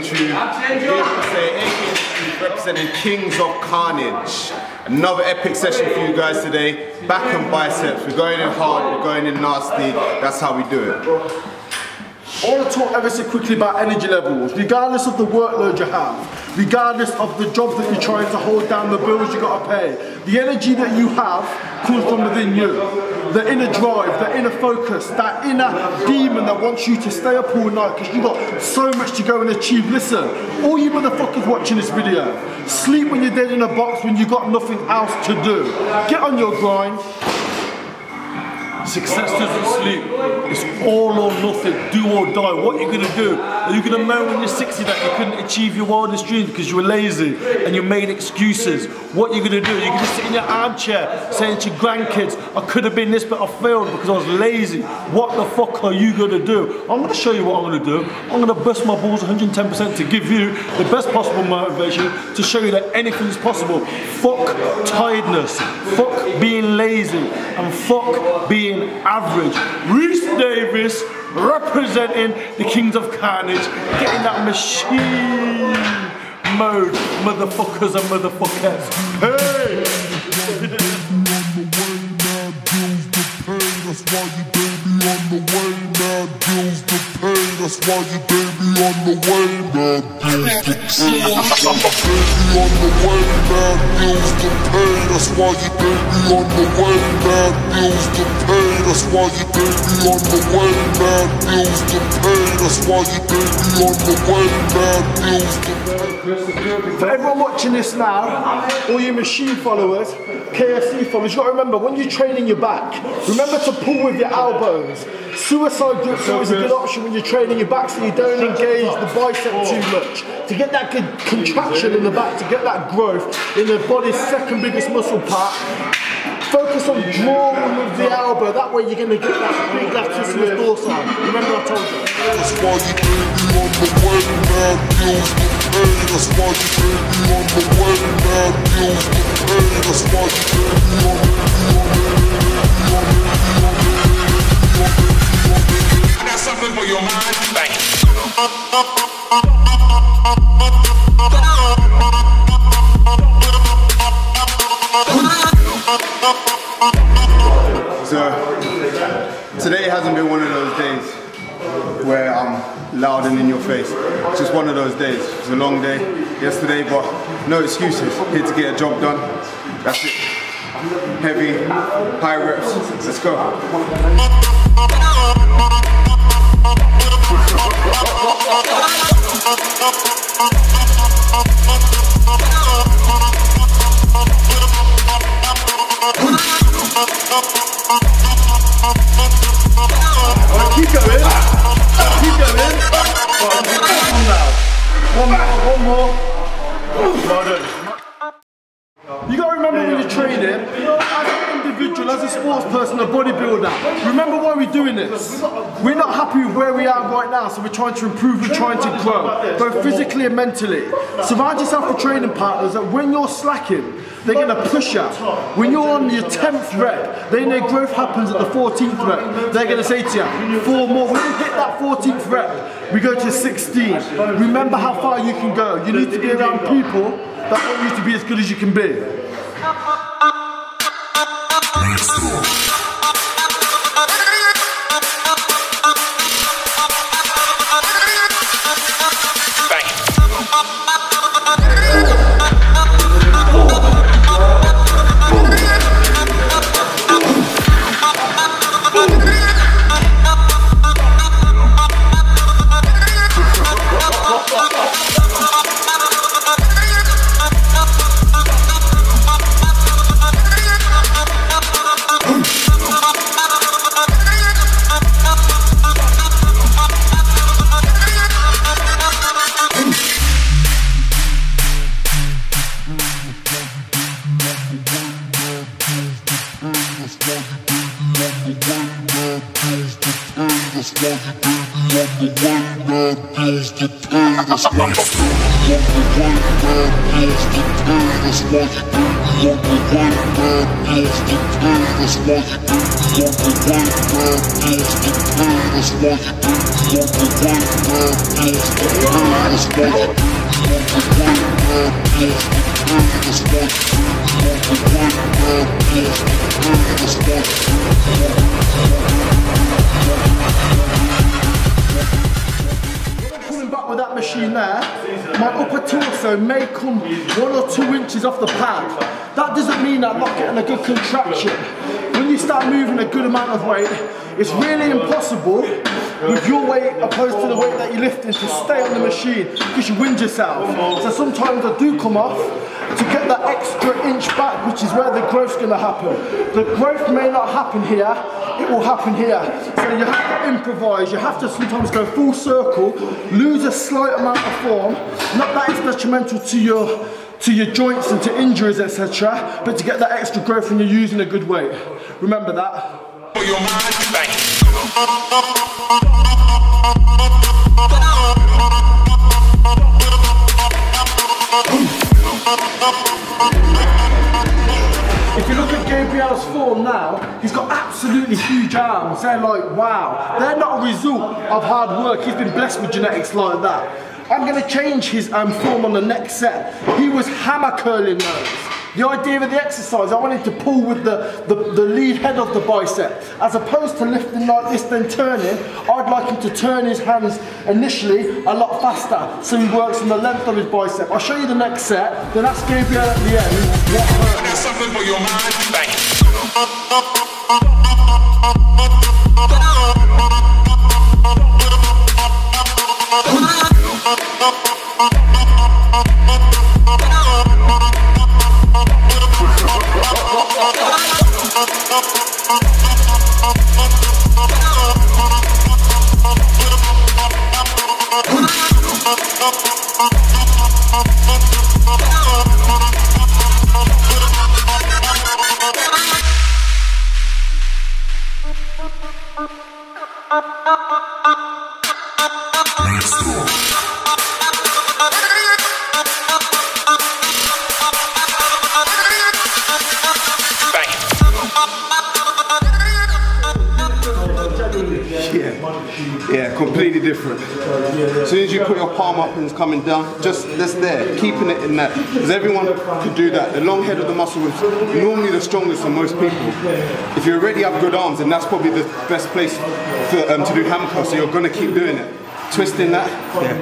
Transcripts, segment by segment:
to JVCK, representing Kings of Carnage. Another epic session for you guys today. Back and biceps. We're going in hard, we're going in nasty. That's how we do it. I want to talk ever so quickly about energy levels. Regardless of the workload you have, regardless of the job that you're trying to hold down, the bills you got to pay, the energy that you have comes from within you. The inner drive, the inner focus, that inner demon that wants you to stay up all night because you've got so much to go and achieve. Listen, all you motherfuckers watching this video, sleep when you're dead in a box when you've got nothing else to do. Get on your grind. Success doesn't sleep. It's all or nothing, do or die. What are you going to do? Are you going to moan when you're 60 that you couldn't achieve your wildest dreams because you were lazy and you made excuses? What are you going to do? You're going to sit in your armchair saying to your grandkids, I could have been this but I failed because I was lazy. What the fuck are you going to do? I'm going to show you what I'm going to do. I'm going to bust my balls 110% to give you the best possible motivation to show you that anything is possible. Fuck tiredness, fuck being lazy, and fuck being average. Reese Davis representing the Kings of Carnage, getting that machine mode, motherfuckers and motherfuckers. Hey! That's why you baby on the way now, bills to pay. That's why you baby on the way now, bills to pay. Baby on the way now, bills to pay. That's why you baby on the way now, bills to pay. That's why you baby on the way now, bills to pay. That's why you baby on the way now, bills to pay. For everyone watching this now, all you machine followers, KFC followers, you got to remember when you're training your back, remember to pull with your elbows. Suicide grips are always a good option when you're training your back so you don't engage the bicep too much. To get that good contraction in the back, to get that growth in the body's second biggest muscle part, focus on drawing with the elbow, that way you're going to get that big latissimus dorsi. Remember I told you. That's why you baby on the way now, bills to pay. That's why you baby on the way now, bills to pay. That's why you baby on the I got something for your mind. Thank you. So, today hasn't been one of those days where I'm loud and in your face. It's just one of those days. It was a long day yesterday, but no excuses. Here to get a job done. That's it. Heavy, high reps. Let's go. Keep going. Keep going. One more. Well done. You got to remember when you're training, as an individual, as a sports person, a bodybuilder, remember why we're doing this. We're not happy with where we are right now, so we're trying to improve, we're trying to grow, both physically and mentally. Surround yourself with training partners that when you're slacking, they're going to push you. When you're on your 10th rep, then their growth happens at the 14th rep. They're going to say to you, 4 more. When you hit that 14th rep, we go to 16. Remember how far you can go. You need to be around people that want you to be as good as you can be. That's why you on the way, man, feels the pain. That's why you baby on the way, man, feels the pain. That's why you baby on the way, man, feels the pain. That's why you baby on the way, man, feels the pain. That's why you baby on the way, man, feels the pain. That's why with that machine there, my upper torso may come 1 or 2 inches off the pad. That doesn't mean I'm not getting a good contraction. When you start moving a good amount of weight, it's really impossible with your weight opposed to the weight that you're lifting to stay on the machine because you wind yourself. So sometimes I do come off to get that extra inch back, which is where the growth's going to happen. The growth may not happen here, it will happen here. So you have to improvise, you have to sometimes go full circle, lose a slight amount of form, not that it's detrimental to your joints and to injuries, etc., but to get that extra growth when you're using a good weight. Remember that. If you look at Gabriel's form now, he's got absolutely huge arms. They're like, wow. They're not a result of hard work. He's been blessed with genetics like that. I'm going to change his form on the next set. He was hammer curling those. The idea of the exercise, I wanted to pull with the lead head of the bicep. As opposed to lifting like this then turning, I'd like him to turn his hands initially a lot faster so he works on the length of his bicep. I'll show you the next set, then ask Gabriel at the end what hurt. That's something for your mind. Bang. Yeah, completely different. As soon as you put your palm up and it's coming down, just there, keeping it in that. Because everyone could do that. The long head of the muscle is normally the strongest for most people. If you already have good arms, then that's probably the best place for, to do hammer curls, so you're going to keep doing it. Twisting that, yeah,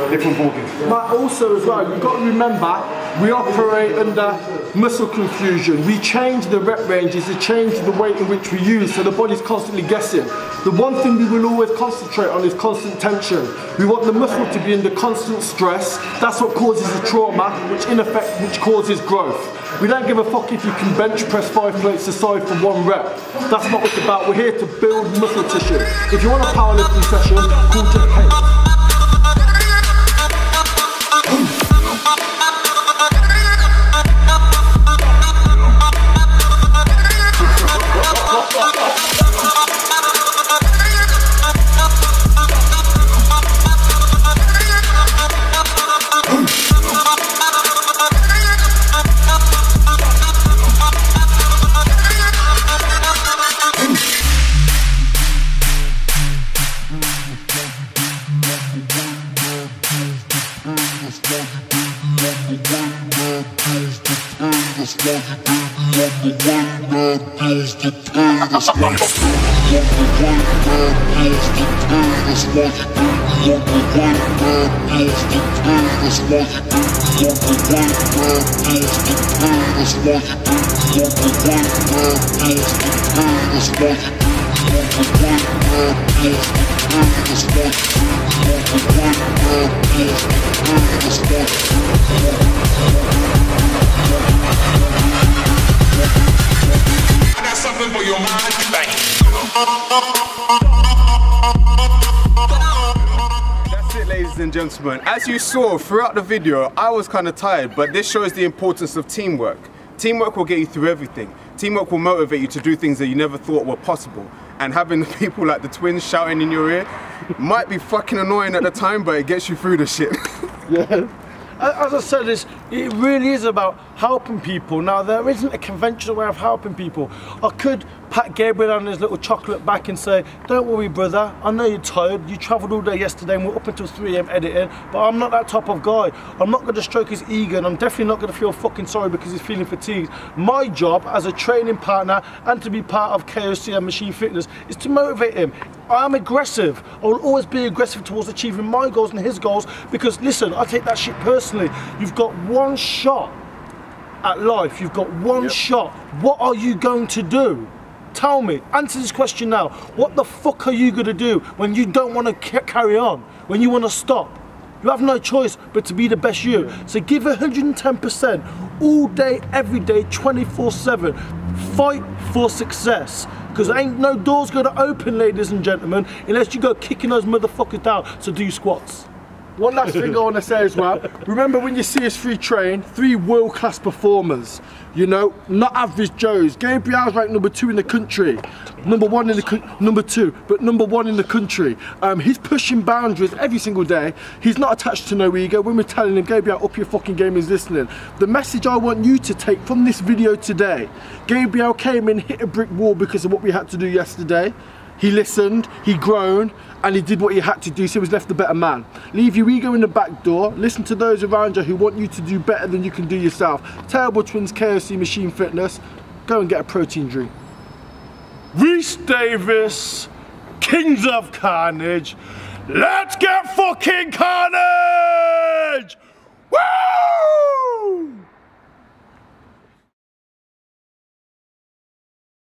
different ballgame. But also as well, you've got to remember, we operate under muscle confusion. We change the rep ranges to change the weight in which we use, so the body's constantly guessing. The one thing we will always concentrate on is constant tension. We want the muscle to be under constant stress. That's what causes the trauma, which in effect, which causes growth. We don't give a fuck if you can bench press 5 plates aside for 1 rep. That's not what it's about. We're here to build muscle tissue. If you want a powerlifting session, call Jeff Hayes. That's something for your mind. Bang. That's it, ladies and gentlemen. As you saw throughout the video, I was kind of tired, but this shows the importance of teamwork. Teamwork will get you through everything. Teamwork will motivate you to do things that you never thought were possible. And having the people like the twins shouting in your ear might be fucking annoying at the time, but it gets you through the shit. Yeah. as I said, it really is about helping people. Now, there isn't a conventional way of helping people. I could pat Gabriel on his little chocolate back and say, don't worry, brother, I know you're tired. You travelled all day yesterday and we're up until 3 AM editing, but I'm not that type of guy. I'm not going to stroke his ego, and I'm definitely not going to feel fucking sorry because he's feeling fatigued. My job as a training partner and to be part of KOC and Machine Fitness is to motivate him. I'm aggressive. I will always be aggressive towards achieving my goals and his goals because, listen, I take that shit personally. You've got one shot at life. You've got one shot. What are you going to do? Tell me. Answer this question now. What the fuck are you going to do when you don't want to carry on? When you want to stop? You have no choice but to be the best you. So give 110% all day, every day, 24/7. Fight for success. Because ain't no doors going to open, ladies and gentlemen, unless you go kicking those motherfuckers down. So do squats. One last thing I want to say as well. Remember when you see us train, 3 world-class performers. You know, not average Joes. Gabriel's ranked #2 in the country. #1 in the #2, but #1 in the country. He's pushing boundaries every single day. He's not attached to no ego. When we're telling him, Gabriel, up your fucking game, he's listening. The message I want you to take from this video today, Gabriel came in, hit a brick wall because of what we had to do yesterday. He listened, he groaned, and he did what he had to do, so he was left a better man. Leave your ego in the back door, listen to those around you who want you to do better than you can do yourself. Terrible Twins, KOC, Machine Fitness, go and get a protein drink. Reese Davis, Kings of Carnage, let's get fucking carnage! Woo!